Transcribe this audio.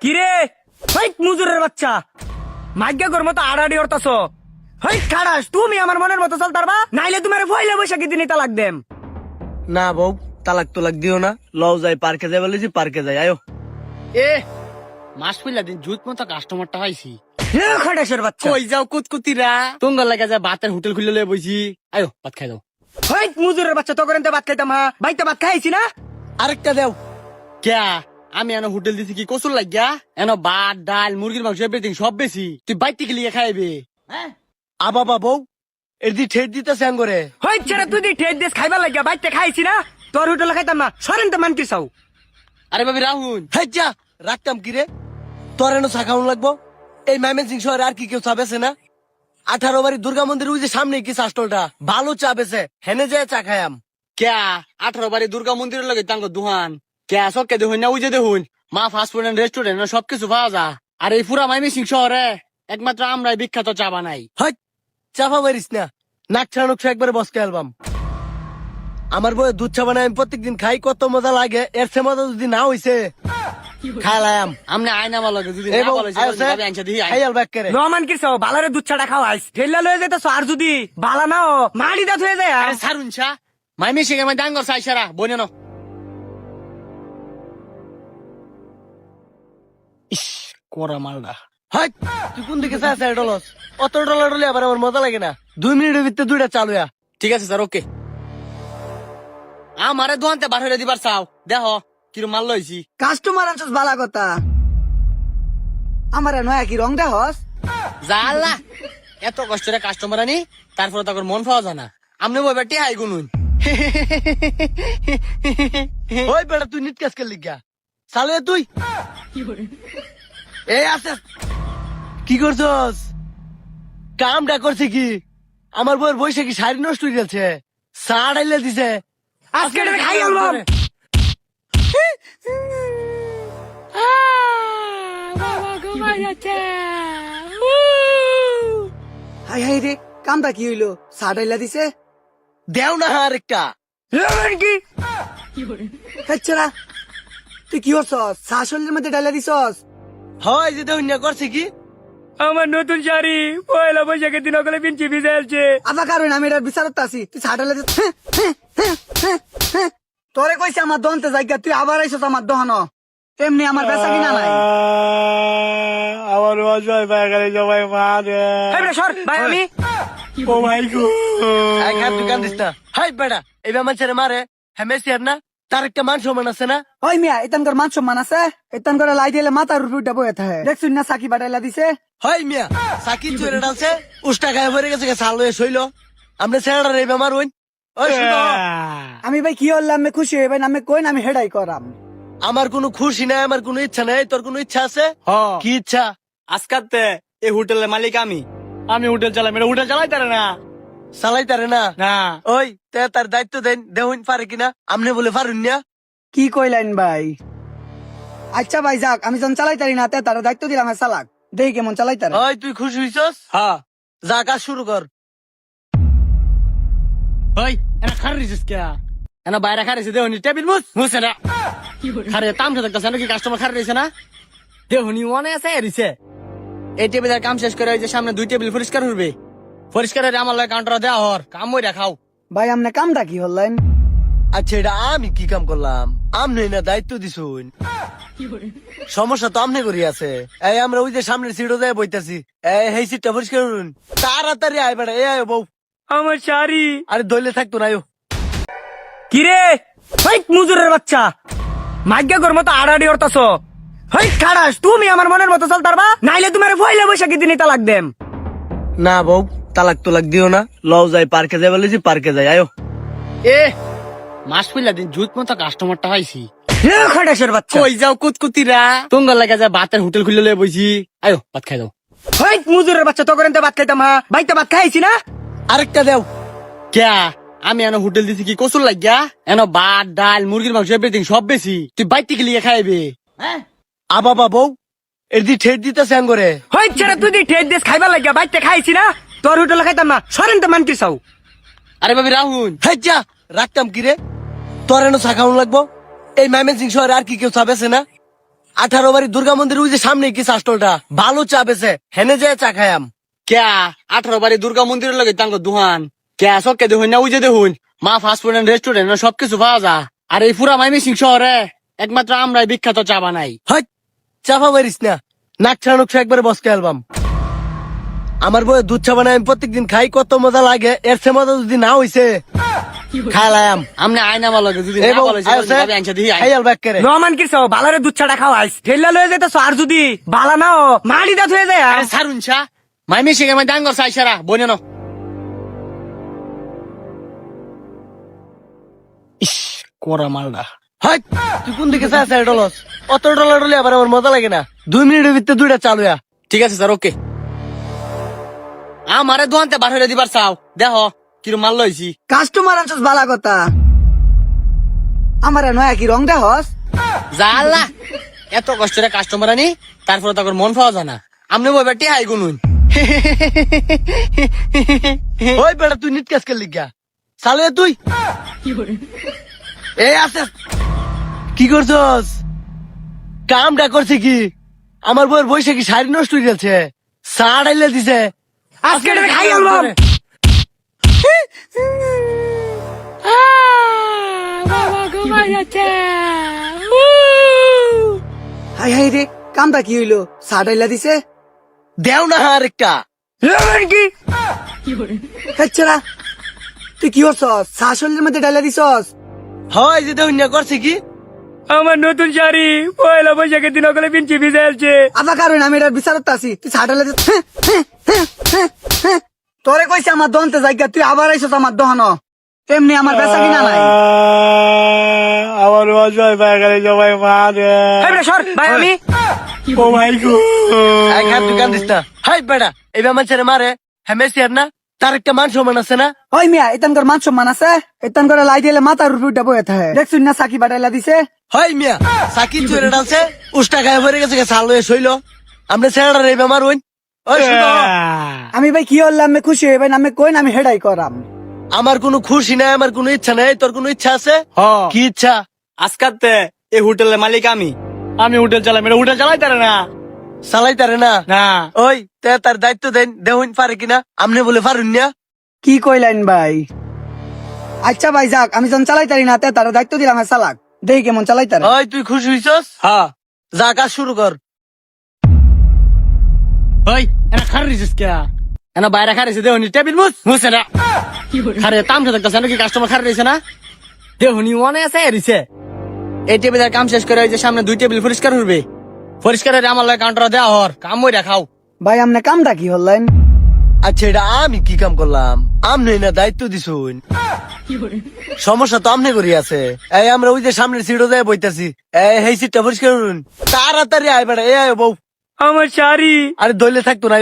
কিরে হাই মুজুরের বাচ্চা মাইগ্যা কর মতো আড়াড়ি হরতাছ। হাই খাড়াস তুমি আমার মনের মতো চল তারবা, নাইলে তোমার পয়লা বৈশাখী দিনই তালাক দেম। না বউ, তালাক তোলাক দিও না। লও যাই পার্কে যাই বলেছি, পার্কে যাই আয়ো। এ মাস পইলা দিন জুত মতো কাস্টমারটা পাইছি। হে খাড়াসের বাচ্চা কই যাও কুতকুতিরা, তোমার লাগে যা ভাতের হোটেল খুলে লয়ে বইছি। আয়ো ভাত খাই দাও। হাই মুজুরের বাচ্চা তো করেন তো ভাত খাইতাম, হা বাইতে ভাত খাইছি না। আরেকটা দেও। ক্যা আমি এনে হোটেল দিছি কি কসুর লাগিয়া? এনে ভাত ডাল মুরগির মাংস এভরিথিং সব বেশি, তুই বাইতে গেলিয়ে খাইবে। আবাবা বউ, এর দি ঠেট দিতেছে আঙ্গরে। হাই ছেড়ে তুই দি ঠেট দেশ খাইবার লাগিয়া বাইতে খাইছি না, তোর হোটেলে খাইতাম না। সরেন তো মানকি চাও। আরে ভাবি রাহুল, হ্যাঁ যা রাখতাম কি রে, তোর এনে চা খাওয়ান লাগবো। এই ময়মনসিং সিং শহরে আর কি কেউ চা বেছে না? 18 বাড়ি দুর্গা মন্দির ওই যে সামনে কি চা স্টলটা ভালো চা বেছে, হেনে যায় চা খায়াম। ক্যা 18 বাড়ি দুর্গা মন্দিরের লগে তাঙ্গ দুহান। ক্যা সবকে দেখুন না, ওই যে দেখুন মা ফাস্ট ফুড এন্ড রেস্টুরেন্ট সবকিছু পাওয়া যা। আর এই পুরা ময়মনসিং শহরে একমাত্র আমরাই বিখ্যাত চা বানাই। হয় চাপা মারিস না, নাক ছাড়া একবারে বসকে অ্যালবাম। আমার বউয়ে দুধ চা বানায় আমি প্রত্যেকদিন খাই, কত মজা লাগে। এর সে মজা যদি না হইছে খাইলাম। আমনে আয়না মাল লাগে যদি এই না বউ, বলে আইছে? ভাবি আনছে দিই এই আল ব্যাক করে। রমান কি চাও বালারে দুধ ছাড়া খাওয়াইস, ঠেলা লয়ে যেতেছ। আর যদি বালা নাও মাড়ি দাঁত হয়ে যায়। আরে সারুন চা ময়মনসিং এর মধ্যে ডাঙ্গর চাই সারা বনে না। ইস কোরা মালডা। হয় তুই কোন দিকে চাস ডলস? অত ডলার ডলে আবার আমার মজা লাগে না। 2 মিনিটের ভিতরে দুইটা চালুয়া। ঠিক আছে স্যার, ওকে। আমারে দোয়ানতে বার হইলে দিবার চাও, দেখো কিরম মাল লইছি। কাস্টমার আনছস বালা কথা, আমার নয়া কি রং দেহস? জালা এত কষ্টের কাস্টমার আনি, তারপরে তাকে মন পাওয়া যায় না। আমনে বই বেটি হাই গুনুন। ওই বেটা তুই নিট কাজ কে লিগা চালুয়া তুই। এই আছে কি করছস? কামটা করছে কি? আমার বউয়ের বয়সে কি শাড়ি নষ্ট হয়ে গেছে, চা ডাইলে দিছে। আজকে এটা খাই আলবাম। হাই হাই রে, কামটা কি হইলো? সাড়াইলা দিছে। দেও না আরেকটা। রমান কি হেচ্ছাড়া তুই কি করছস? শাশুড়ির মধ্যে ডাইলা দিছস? হয় যে দেউন না করছে কি? আমার নতুন শাড়ি পয়লা বৈশাখের দিন ওগুলো পিঞ্চি ভিজাইছে। আবার কারণ আমি এটার বিচারত আছি, তুই সাড়াইলা দিছ। তোরে কইছে আমার দহনতে জায়গা, তুই আবার আইসস আমার দহন। এমনি আমার বেচা কিনা নাই। আমার বাসায় বাগানে সবাই মারে। সর ভাই আমি ও ভাই গো, তুই কান্দিস না। হাই বেটা, এবার মানুষের মারে হ্যাঁ মেসি আর না, তার একটা মান সম্মান আছে না? ওই মিয়া এতানকর মান সম্মান আছে? এতানকর লাই দিলে মাথার উপর উঠা বয়ে থাকে। দেখছুন না সাকি বাড়াইলা দিছে। হয় মিয়া সাকিব চুরে ডালছে, উষ্টা গায়ে ভরে গেছে, সাল হয়ে শৈল। আমরা ছেড়া রে বেমার হইন। ওই শুনো, আমি ভাই কি হল্লাম, আমি খুশি হইবেন, আমি কইন আমি হেডাই করাম। আমার কোনো খুশি নাই, আমার কোনো ইচ্ছা নাই। তোর কোনো ইচ্ছা আছে? কি ইচ্ছা? আজকাতে এই হোটেলের মালিক আমি হোটেল চালাই, মেরে হোটেল চালাই তারে না। চালাই তারে না? না ওই তে তার দায়িত্ব দেন, দেহুন পারে কিনা। আমনে বলে পারুন না? কি কইলেন ভাই? আচ্ছা ভাই যাক, আমি যখন চালাইতারি না তে তার দায়িত্ব দিলাম চালাক, দেখি কেমন চালাইতার। ওই তুই খুশি হইছস? হ্যাঁ। যা কাজ শুরু কর। ওই এনা খারিছিস কে? এনা বাইরে খারিছে দেহনি টেবিল মুছে না। খারে তামসা দেখতাছ নাকি কাস্টমার খারি রইছে না? দেহনি মনে আছে এরিছে। এই টেবিলের কাম শেষ করে ওই যে সামনে 2 টেবিল পরিষ্কার করবে। পরিষ্কার করে আমার লাগে কাউন্টার দেওয়া হর কাম মইরা খাও। ভাই আমনে কামটা কি হল্লেন? আচ্ছা এটা আমি কি কাম করলাম? আমনে না দায়িত্ব দিছুন। সমস্যা তো আমনে করি আছে। এই আমরা ওই যে সামনের সিটও যায় বইতাছি, এই সিটটা পরিষ্কার করুন তাড়াতাড়ি। আয় বেটা, এই আয় বউ। আমার শাড়ি আরে দইলে থাকতো না। কিরে হাই মুজুরের বাচ্চা মাইগ্যা কর মতো আড়াড়ি হরতাছ। হাই খাড়াস তুমি আমার মনের মতো চল তারবা, নাইলে তোমার পয়লা বৈশাখী দিনই তালাক দেম। না বউ, তালাক তোলাক দিও না। লও যাই পার্কে যাই বলেছি, পার্কে যাই আয়ো। এ মাস পইলা দিন জুত মতো কাস্টমারটা পাইছি। হে খাড়াসের বাচ্চা কই যাও কুতকুতিরা, তোমার লাগে যা ভাতের হোটেল খুলে লয়ে বইছি। আয়ো ভাত খাই দাও। হাই মুজুরের বাচ্চা তো করেন তো ভাত খাইতাম, হা বাইতে ভাত খাইছি না। আরেকটা দেও। ক্যা আমি এনে হোটেল দিছি কি কসুর লাগিয়া? এনে ভাত ডাল মুরগির মাংস এভরিথিং সব বেশি, তুই বাইতে গেলিয়ে খাইবে। আবাবা বউ, এর দি ঠেট দিতেছে আঙ্গরে। হাই ছেড়ে তুই দি ঠেট দেশ খাইবার লাগিয়া বাইতে খাইছি না, তোর হোটেলে খাইতাম না। সরেন তো মানকি চাও। আরে ভাবি রাহুল, হ্যাঁ যা রাখতাম কি রে, তোর এনে চা খাওয়ান লাগবো। এই ময়মনসিং সিং শহরে আর কি কেউ চা বেছে না? 18 বাড়ি দুর্গা মন্দির ওই যে সামনে কি চাষ্টলটা ভালো চা বেছে হেনে যায় চা খায়াম। ক্যা 18 বাড়ি দুর্গা মন্দিরের লগে তাঙ্গ দুহান ক্যা সবকে দেখুন না ওই যে দেখুন মা ফাস্ট ফুড এন্ড রেস্টুরেন্ট সবকিছু পাওয়া যা আর এই পুরা মাইমিসিং শহরে একমাত্র আমরাই বিখ্যাত চা বানাই। হয় চাপা মারিস না, নাক ছাড়া একবারে বসকে অ্যালবাম। আমার বউয়ে দুধ চা বানায় আমি প্রত্যেকদিন খাই, কত মজা লাগে। এর সে মজা যদি না হইছে খাইলাম। আমনে আয়না মাল লাগে যদি এই না বউ, বলে আইছে? ভাবে আনছে দিই এই আল ব্যাক করে। রহমান কিসো বালারে দুধ ছাড়া খাওয়াইস ঠেলা লয়ে যেতেছো আর যদি বালা নাও মাড়ি দাঁত হয়ে যায় আরে সারুন চা মাইমিসিং এর মধ্যে আঙ্গর সাইসারা বনে না। ইস কোরা মালডা। হয় তুই কোন দিকে চাস ডলস? অত ডলার ডলে আবার আমার মজা লাগে না। 2 মিনিটের ভিতরে দুইটা চালুয়া। ঠিক আছে স্যার ওকে। আমারে দোয়ানতে বার হইলে দিবার চাও দেখো কিরম মাল লইছি। কাস্টমার আনছস বালা কথা, আমার নয়া কি রং দেহস? জালা এত কষ্টের কাস্টমার আনি তারপরে তখন মন পাওয়া যায় না। আমনে বই বেটি হাই গুনুন। ওই বেটা তুই নিট কাজ কে লিগা চালুয়া তুই এই আছে কি করছস? কামটা করছে কি? আমার বউয়ের বয়সে কি শাড়ি নষ্ট হয়ে গেছে, চা ডাইলে দিছে। আজকে এটা খাই আলবাম। হাই হাই রে, কামটা কি হইলো? সাড়াইলা দিছে। দেও না আরেকটা। রহমান কি খাচ্ছরা তুই কি করছস? শাশুড়ির মধ্যে ডাইলা দিছস? হয় যে দেউন না করছে কি? আমার নতুন শাড়ি পয়লা বৈশাখের দিন ওগুলো পিঞ্চি ভিজাইছে। আবার কারণ আমি এটার বিচারত আছি, তুই সাড়াইলা দিছ। তোরে কইছে আমার দহনতে জায়গা, তুই আবার আইসস আমার দহন। এমনি আমার বেচা কিনা নাই। আমার বাসায় বাগানে সবাই মা রে। এই বেটা সর ভাই আমি ও ভাই গো এই খান তুই কান্দিস না। হাই বেটা এবার মানুষের মারে হ্যাঁ মেসি আর না, তার একটা মান সম্মান আছে না? ওই মিয়া এতানকর মান সম্মান আছে? এতান করে লাই দিলে মাথার উপর উঠে বয়ে থাকে। দেখছুন না সাকি বাড়াইলা দিছে। হয় মিয়া সাকিব চুরে ডালছে উষ্টা গায়ে ভরে গেছে চাল হয়ে শৈল। আমরা ছেড়া রে বেমার হইন। ওই শুনো, আমি ভাই কি হলাম? আমি খুশি হই ভাই, আমি কই না আমি হেডাই করাম। আমার কোনো খুশি নাই, আমার কোনো ইচ্ছা নাই। তোর কোনো ইচ্ছা আছে? হ্যাঁ। কি ইচ্ছা? আজকাতে এই হোটেলের মালিক আমি হোটেল চালাই মেরে হোটেল চালাই তারে না চালাই তারে না? না ওই তে তার দায়িত্ব দেন, দেহইন পারে কিনা? আমনে বলে পারুন না? কি কইলেন ভাই? আচ্ছা ভাই যাক, আমি যখন চালাইতারি না তে তার দায়িত্ব দিলাম চালাক, দেখি কেমন চালাইতারে। ওই তুই খুশি হইছস? হ্যাঁ যা কাজ শুরু কর। ওই এনা খারিছিস কে এনা বাইরে খারিছে দেহনি টেবিল মুছে না আরে তামসা দেখতাছ নাকি কাস্টমার খারি রইছে না দেহনি মনে আছে এরিছে এই টেবিলের কাম শেষ করে ওই যে সামনে 2 টেবিল পরিষ্কার করবে পরিষ্কার করে আমার লাগে কাউন্টার দেওয়া হর কাম মইরা খাও ভাই আমনে কামটা কি হলেন? আচ্ছা এটা আমি কি কাম করলাম? আমনে না দায়িত্ব দিছুন। সমস্যা তো আমনে করি আছে। এই আমরা ওই যে সামনের সিটও যায় বইতাছি, এই সিটটা পরিষ্কার করুন। তাড়াতাড়ি আয় বেটা। এই আয় বউ। আমার শাড়ি আরে দইলে থাকতো না।